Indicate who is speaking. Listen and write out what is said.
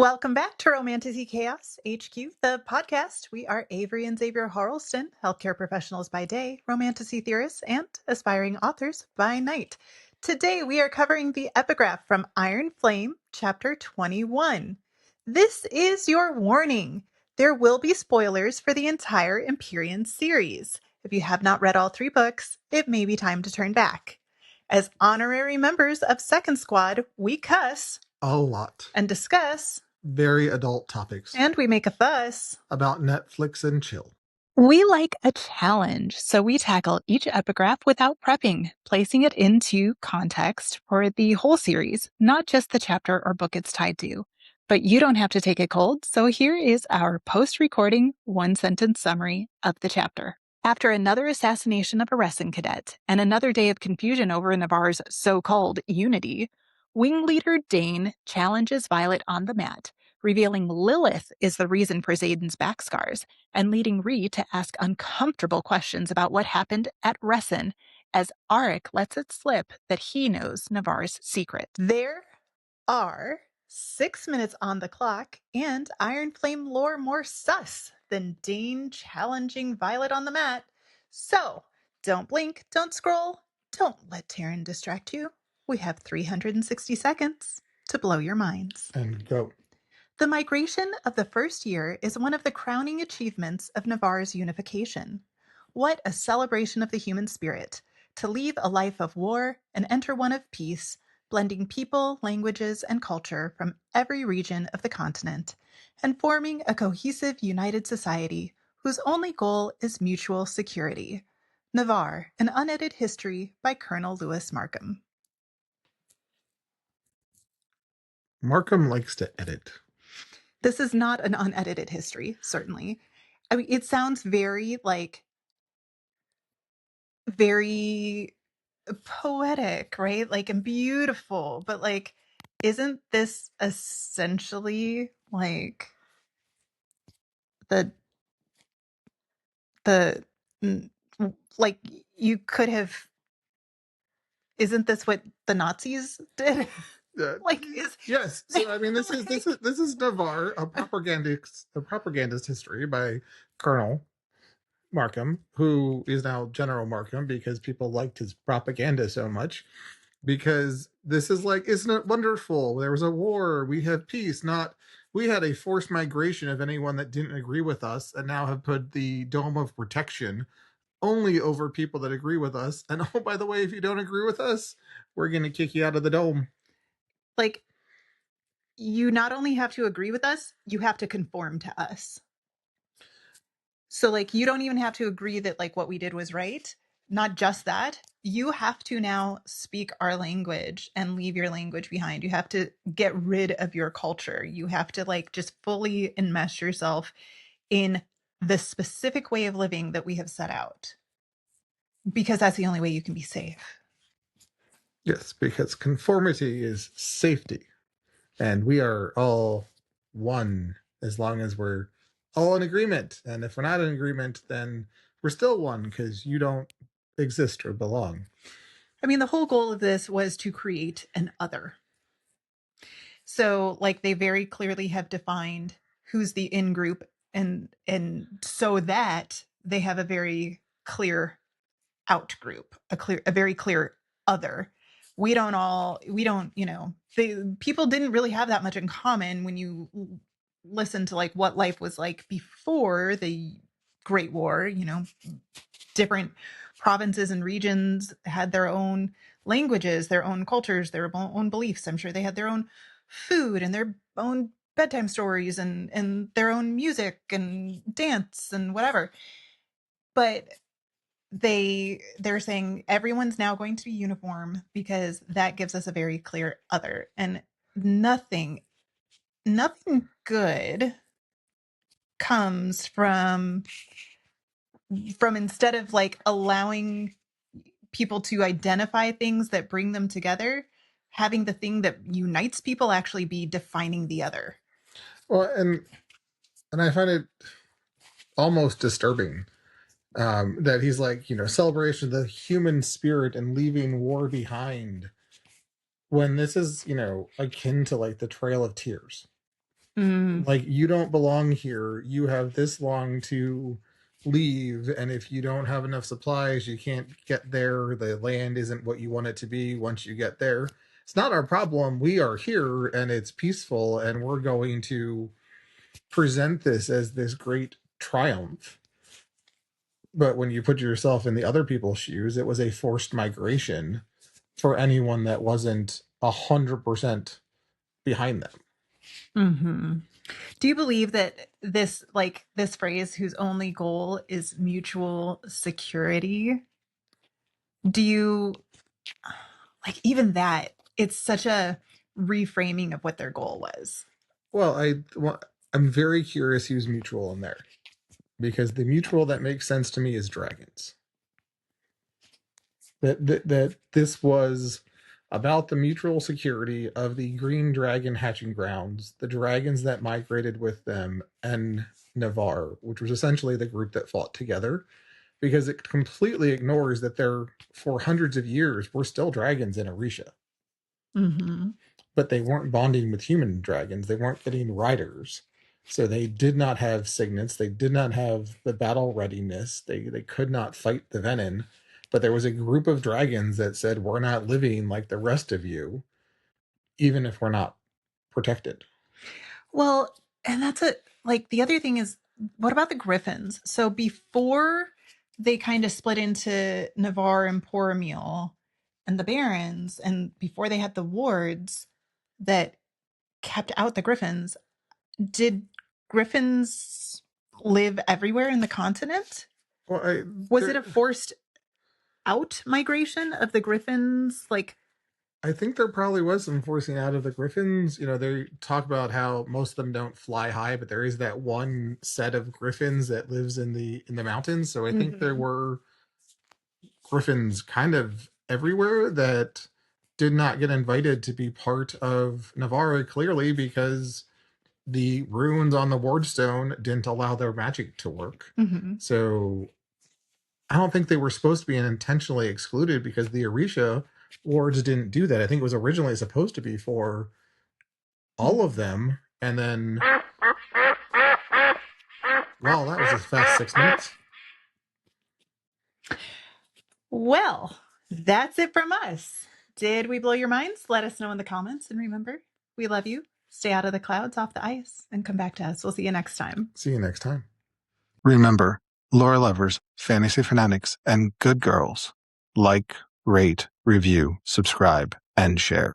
Speaker 1: Welcome back to Romantasy Chaos HQ, the podcast. We are Avery and Xavier Harleston, healthcare professionals by day, romantasy theorists, and aspiring authors by night. Today we are covering the epigraph from Iron Flame, chapter 21. This is your warning. There will be spoilers for the entire Empyrean series. If you have not read all 3 books, it may be time to turn back. As honorary members of Second Squad, we cuss
Speaker 2: a lot
Speaker 1: and discuss
Speaker 2: very adult topics
Speaker 1: and we make a fuss
Speaker 2: about Netflix and chill.
Speaker 3: We like a challenge, so we tackle each epigraph without prepping, placing it into context for the whole series, not just the chapter or book it's tied to. But you don't have to take it cold, so here is our post-recording one-sentence summary of the chapter. After another assassination of a Resin cadet and another day of confusion over Navarre's so-called unity, wing leader Dane challenges Violet on the mat, revealing Lilith is the reason for Xaden's back scars, and leading Ree to ask uncomfortable questions about what happened at Resin, as Arik lets it slip that he knows Navarre's secret.
Speaker 1: There are 6 minutes on the clock, and Iron Flame lore more sus than Dane challenging Violet on the mat. So, don't blink, don't scroll, don't let Taryn distract you. We have 360 seconds to blow your minds.
Speaker 2: And go.
Speaker 1: The migration of the first year is one of the crowning achievements of Navarre's unification. What a celebration of the human spirit, to leave a life of war and enter one of peace, blending people, languages, and culture from every region of the continent, and forming a cohesive, united society whose only goal is mutual security. Navarre, An Unedited History by Colonel Lewis Markham.
Speaker 2: Markham likes to edit.
Speaker 1: This is not an unedited history, certainly. I mean, it sounds very poetic, right? And beautiful, but isn't this essentially the you could have, isn't this what the Nazis did?
Speaker 2: Yes. So I mean, this is Navarre, a propagandist history by Colonel Markham, who is now General Markham because people liked his propaganda so much. Because this is isn't it wonderful? There was a war. We have peace. Not we had a forced migration of anyone that didn't agree with us, and now have put the dome of protection only over people that agree with us. And oh, by the way, if you don't agree with us, we're going to kick you out of the dome.
Speaker 1: You not only have to agree with us, you have to conform to us. So you don't even have to agree that what we did was right. Not just that, you have to now speak our language and leave your language behind. You have to get rid of your culture. You have to just fully enmesh yourself in the specific way of living that we have set out. Because that's the only way you can be safe.
Speaker 2: Yes, because conformity is safety. And we are all one as long as we're all in agreement. And if we're not in agreement, then we're still one because you don't exist or belong.
Speaker 1: I mean, the whole goal of this was to create an other. So they very clearly have defined who's the in group, and so that they have a very clear out group, a very clear other. People didn't really have that much in common when you listen to what life was like before the Great War. Different provinces and regions had their own languages, their own cultures, their own beliefs. I'm sure they had their own food and their own bedtime stories and their own music and dance and whatever. But they're saying everyone's now going to be uniform because that gives us a very clear other, and nothing good comes from instead of allowing people to identify things that bring them together, having the thing that unites people actually be defining the other.
Speaker 2: Well, and I find it almost disturbing that he's celebration of the human spirit and leaving war behind, when this is akin to the Trail of Tears. Like, you don't belong here. You have this long to leave, and if you don't have enough supplies, you can't get there. The land isn't what you want it to be once you get there. It's not our problem. We are here, and it's peaceful, and we're going to present this as this great triumph. But when you put yourself in the other people's shoes, it was a forced migration for anyone that wasn't 100% behind them.
Speaker 1: Mm-hmm. Do you believe that this phrase, whose only goal is mutual security, do you even that, it's such a reframing of what their goal was?
Speaker 2: Well, I'm very curious who's mutual in there, because the mutual that makes sense to me is dragons. That this was about the mutual security of the green dragon hatching grounds, the dragons that migrated with them, and Navarre, which was essentially the group that fought together, because it completely ignores that there, for hundreds of years, were still dragons in Orisha.
Speaker 1: Mm-hmm.
Speaker 2: But they weren't bonding with human dragons. They weren't getting riders. So they did not have signets. They did not have the battle readiness. They could not fight the venom. But there was a group of dragons that said, we're not living like the rest of you, even if we're not protected.
Speaker 1: Well, and that's the other thing is, what about the griffins? So before they kind of split into Navarre and Poromil and the barons, and before they had the wards that kept out the griffins, did griffins live everywhere in the continent?
Speaker 2: Well,
Speaker 1: was it a forced out migration of the griffins?
Speaker 2: I think there probably was some forcing out of the griffins. They talk about how most of them don't fly high, but there is that one set of griffins that lives in the mountains. So I think there were griffins kind of everywhere that did not get invited to be part of Navarre, clearly because the runes on the wardstone didn't allow their magic to work.
Speaker 1: Mm-hmm.
Speaker 2: So I don't think they were supposed to be intentionally excluded, because the Orisha wards didn't do that. I think it was originally supposed to be for all of them, and then, well, that was a fast 6 minutes.
Speaker 1: Well, that's it from us. Did we blow your minds? Let us know in the comments, and remember, we love you. Stay out of the clouds, off the ice, and come back to us. We'll see you next time.
Speaker 2: See you next time.
Speaker 4: Remember, lore lovers, fantasy fanatics, and good girls, like, rate, review, subscribe, and share.